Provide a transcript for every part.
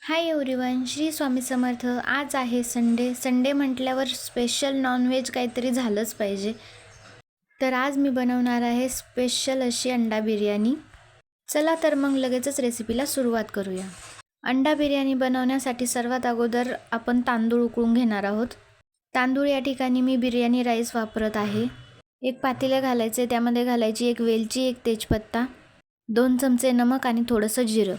Hi everyone, Shri Swami Samarth. आज आहे Sunday. Sunday म्हटल्यावर स्पेशल नॉनव्हेज काहीतरी झालंच पाहिजे. तर आज मी बनवणार आहे स्पेशल अशी अंडा बिर्याणी. चला तर मग लगेचच रेसिपीला सुरुवात करूया. अंडा बिर्याणी बनवण्यासाठी सर्वात अगोदर आपण तांदूळ उकळून घेणार आहोत. तांदूळ या ठिकाणी मी बिर्याणी राईस वापरत आहे. एक पातेलं घालायचे, त्यामध्ये घालायची एक वेलची, एक तेजपत्ता, 2 चमचे नमक आणि थोडंसं जिरं.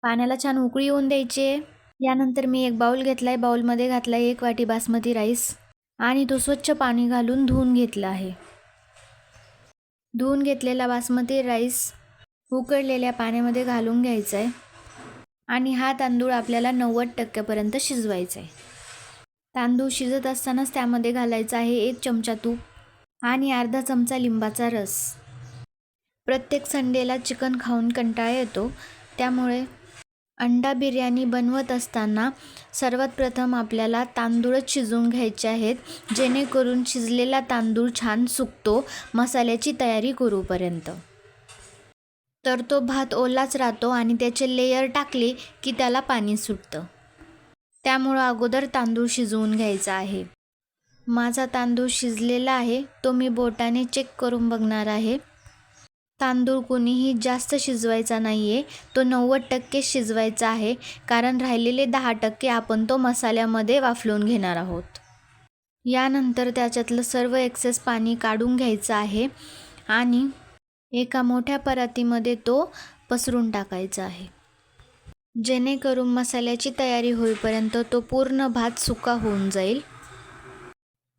पाण्याला छान उकळी येऊन द्यायची आहे. यानंतर मी एक बाउल घेतलाय. बाउलमध्ये घातलाय 1 वाटी बासमती राईस आणि तो स्वच्छ पाणी घालून धुवून घेतला आहे. धुवून घेतलेला बासमती राईस उकळलेल्या पाण्यामध्ये घालून घ्यायचा आहे आणि हा तांदूळ आपल्याला 90% शिजवायचा आहे. तांदूळ शिजत असतानाच त्यामध्ये घालायचा आहे 1 चमचा तूप आणि अर्धा चमचा लिंबाचा रस. प्रत्येक संडेला चिकन खाऊन कंटाळा येतो, त्यामुळे अंडा बिर्याणी बनवत असताना सर्वात प्रथम आपल्याला तांदूळच शिजवून घ्यायचे आहेत, जेणेकरून शिजलेला तांदूळ छान सुकतो मसाल्याची तयारी करूपर्यंत. तर तो भात ओलाच राहतो आणि त्याचे लेयर टाकले की त्याला पाणी सुटतं. त्यामुळं अगोदर तांदूळ शिजवून घ्यायचा आहे. माझा तांदूळ शिजलेला आहे, तो मी बोटाने चेक करून बघणार आहे. तांदूळ कोणीही जास्त शिजवायचा नाही आहे, तो 90% शिजवायचा आहे, कारण राहिलेले 10% आपण तो मसाल्यामध्ये वाफलून घेणार आहोत. यानंतर त्याच्यातलं सर्व एक्सेस पाणी काढून घ्यायचं आहे आणि एका मोठ्या परातीमध्ये तो पसरून टाकायचा आहे, जेणेकरून मसाल्याची तयारी होईपर्यंत तो पूर्ण भात सुका होऊन जाईल.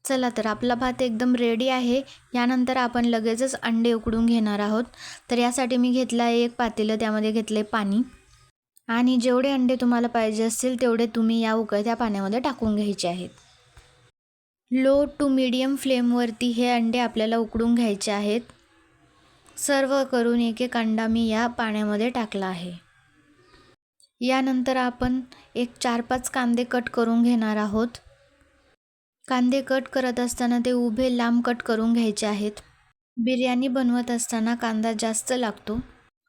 चला तर आपला भात एकदम रेडी आहे. यानंतर आपण लगेचच अंडे उकडून घेणार आहोत. तर यासाठी मी घेतला आहे एक पातेलं, त्यामध्ये घेतले पाणी आणि जेवढे अंडे तुम्हाला पाहिजे असतील तेवढे तुम्ही या उकळत्या पाण्यामध्ये टाकून घ्यायचे आहेत. लो टू मीडियम फ्लेमवरती हे अंडे आपल्याला उकडून घ्यायचे आहेत. सर्व करून एक एक अंडा मी या पाण्यामध्ये टाकला आहे. यानंतर आपण एक 4-5 कांदे कट करून घेणार आहोत. कांदे कट करत असताना ते उभे लांब कट करून घ्यायचे आहेत. बिर्याणी बनवत असताना कांदा जास्त लागतो.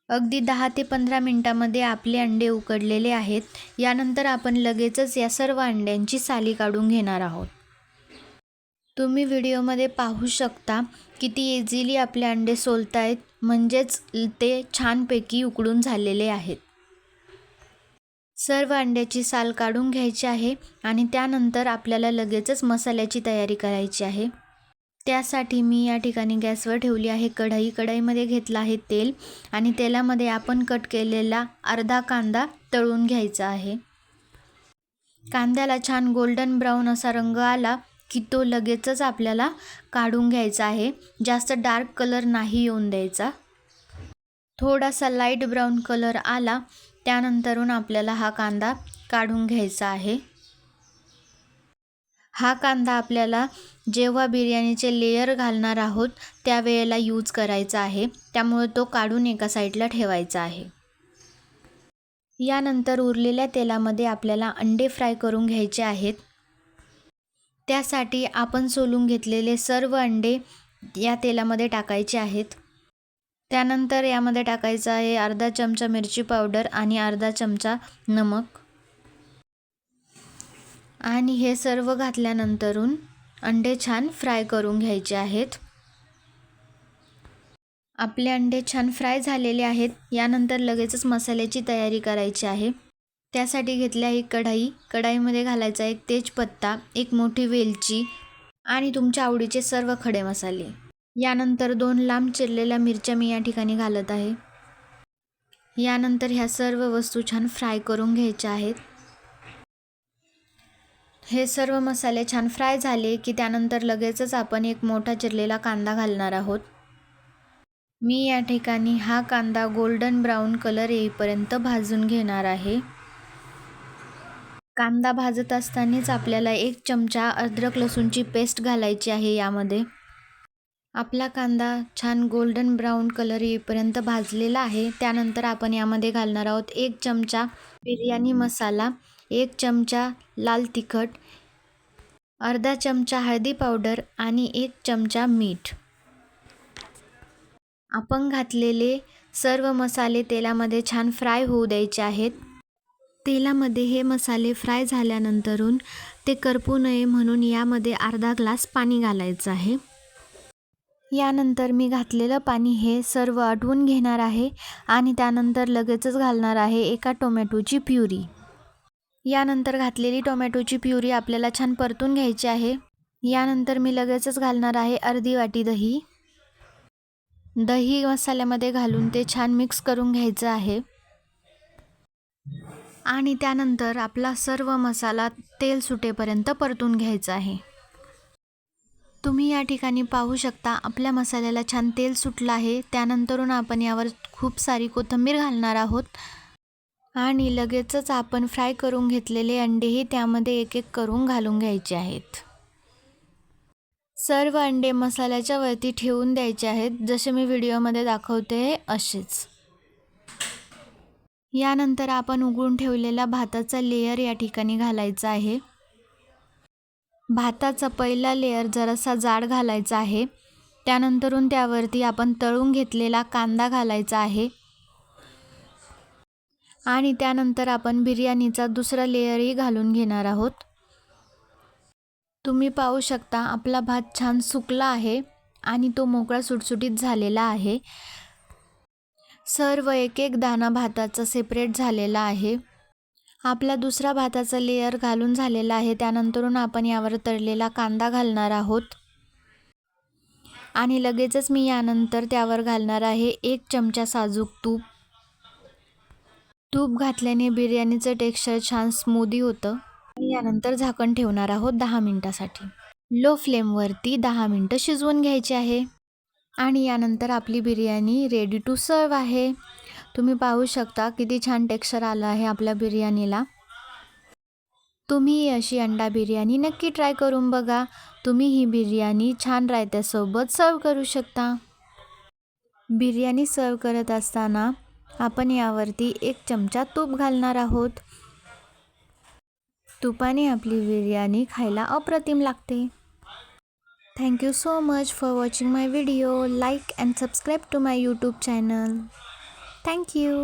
अगदी 10 ते 15 मिनिटांमध्ये आपले अंडे उकडलेले आहेत. यानंतर आपण लगेचच या सर्व अंड्यांची साली काढून घेणार आहोत. तुम्ही व्हिडिओमध्ये पाहू शकता किती इझिली आपले अंडे सोलतायत, म्हणजेच ते छानपैकी उकडून झालेले आहेत. सर्व अंड्याची साल काढून घ्यायची आहे आणि त्यानंतर आपल्याला लगेचच मसाल्याची तयारी करायची आहे. त्यासाठी मी या ठिकाणी गॅसवर ठेवली आहे कढई. कढईमध्ये घेतला आहे तेल आणि तेलामध्ये आपण कट केलेला अर्धा कांदा तळून घ्यायचा आहे. कांद्याला छान गोल्डन ब्राऊन असा रंग आला की तो लगेचच आपल्याला काढून घ्यायचा आहे. जास्त डार्क कलर नाही येऊन द्यायचा. थोडासा लाईट ब्राऊन कलर आला त्यानंतरून आपल्याला हा कांदा काढून घ्यायचा आहे. हा कांदा आपल्याला जेव्हा बिर्याणीचे लेयर घालणार आहोत त्यावेळेला यूज करायचा आहे, त्यामुळे तो काढून एका साईडला ठेवायचा आहे. यानंतर उरलेल्या तेलामध्ये आपल्याला अंडे फ्राय करून घ्यायचे आहेत. त्यासाठी आपण सोलून घेतलेले सर्व अंडे या तेलामध्ये टाकायचे आहेत. त्यानंतर यामध्ये टाकायचा आहे अर्धा चमचा मिरची पावडर आणि अर्धा चमचा नमक आणि हे सर्व घातल्यानंतरून अंडे छान फ्राय करून घ्यायचे आहेत. आपले अंडे छान फ्राय झालेले आहेत. यानंतर लगेचच मसाल्याची तयारी करायची आहे. त्यासाठी घेतली आहे कढई. कढईमध्ये घालायचा एक तेजपत्ता, एक मोठी वेलची आणि तुमच्या आवडीचे सर्व खडे मसाले. यानंतर 2 लांब चिरलेल्या मिरच्या मी या ठिकाणी घालत आहे. यानंतर ह्या सर्व वस्तू छान फ्राय करून घ्यायच्या आहेत. हे सर्व मसाले छान फ्राय झाले की त्यानंतर लगेचच आपण एक मोठा चिरलेला कांदा घालणार आहोत. मी या ठिकाणी हा कांदा गोल्डन ब्राऊन कलर येईपर्यंत भाजून घेणार आहे. कांदा भाजत असतानाच आपल्याला 1 चमचा अद्रक लसूणची पेस्ट घालायची आहे. यामध्ये आपला कांदा छान गोल्डन ब्राऊन कलर येईपर्यंत भाजलेला आहे. त्यानंतर आपण यामध्ये घालणार आहोत 1 चमचा बिर्याणी मसाला, 1 चमचा लाल तिखट, अर्धा चमचा हळदी पावडर आणि 1 चमचा मीठ. आपण घातलेले सर्व मसाले तेलामध्ये छान फ्राय होऊ द्यायचे आहेत. तेलामध्ये हे मसाले फ्राय झाल्यानंतरून ते करपू नये म्हणून यामध्ये अर्धा ग्लास पाणी घालायचं आहे. यानंतर मी घातलेलं पाणी हे सर्व आटवून घेणार आहे आणि त्यानंतर लगेचच घालणार आहे एका टोमॅटोची प्युरी. यानंतर घातलेली टोमॅटोची प्युरी आपल्याला छान परतून घ्यायची आहे. यानंतर मी लगेचच घालणार आहे अर्धी वाटी दही. दही मसाल्यामध्ये घालून ते छान मिक्स करून घ्यायचं आहे आणि त्यानंतर आपला सर्व मसाला तेल सुटेपर्यंत परतून घ्यायचा आहे. तुम्ही या ठिकाणी पाहू शकता आपल्या मसाल्याला छान तेल सुटलं आहे. त्यानंतरून आपण यावर खूप सारी कोथिंबीर घालणार आहोत आणि लगेचच आपण फ्राय करून घेतलेले अंडेही त्यामध्ये एक एक करून घालून घ्यायचे आहेत. सर्व अंडे मसाल्याच्या वरती ठेवून द्यायचे आहेत, जसे मी व्हिडिओमध्ये दाखवते असेच. यानंतर आपण उघडून ठेवलेला भाताचा लेयर या ठिकाणी घालायचा आहे. भाताचा पहिला लेयर जरासा जाड घालायचा आहे. त्यानंतरून त्यावरती आपण तळून घेतलेला कांदा घालायचा आहे आणि त्यानंतर आपण बिर्याणीचा दुसरा लेयरही घालून घेणार आहोत. तुम्ही पाहू शकता आपला भात छान सुकला आहे आणि तो मोकळा सुटसुटीत झालेला आहे. सर्व एक एक दाणा भाताचा सेपरेट झालेला आहे. आपला दुसरा भाताचा लेयर घालून झालेला आहे. त्यानंतरून आपण यावर तळलेला कांदा घालणार आहोत आणि लगेचच मी यानंतर त्यावर घालणार आहे 1 चमचा साजूक तूप. तूप घातल्याने बिर्याणीचं टेक्स्चर छान स्मूदी होतं. यानंतर झाकण ठेवणार आहोत 10 मिनिटासाठी. लो फ्लेमवरती 10 मिनिटं शिजवून घ्यायची आहे आणि यानंतर आपली बिर्याणी रेडी टू सर्व आहे. तुम्ही पाहू शकता किती छान टेक्स्चर आलं आहे आपल्या बिर्याणीला. तुम्ही अशी अंडा बिर्याणी नक्की ट्राय करून बघा. तुम्ही ही बिर्याणी छान रायत्यासोबत सर्व करू शकता. बिर्याणी सर्व करत असताना आपण यावरती 1 चमचा तूप घालणार आहोत. तुपाने आपली बिर्याणी खायला अप्रतिम लागते. Thank you so much for watching my video. Like and subscribe to my YouTube channel. Thank you.